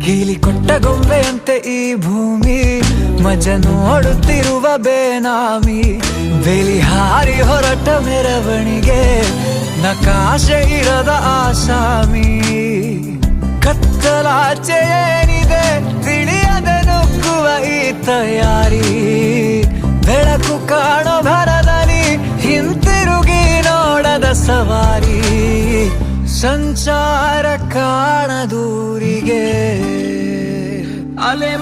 ಗೀಲಿ ಕೊಟ್ಟ ಗೊಂಬೆಯಂತೆ ಈ ಭೂಮಿ ಮಜ ನೋಡುತ್ತಿರುವ ಬೇನಾಮಿ. ಬೇಲಿ ಹಾರಿ ಹೊರಟ ಮೆರವಣಿಗೆ ನಕಾಶೆ ಇರದ ಆಸಾಮಿ. ಕತ್ತಲಾಚೆ ಏನಿದೆ ತಿಳಿಯದೆ ನುಗ್ಗುವ ಈ ತಯಾರಿ. ಬೆಳಕು ಕಾಣೋ ಭರದಲ್ಲಿ ಹಿಂತಿರುಗಿ ನೋಡದ ಸವಾರಿ. ಸಂಚಾರ ಕಾಣದೂರಿಗೆ ಅಲೆ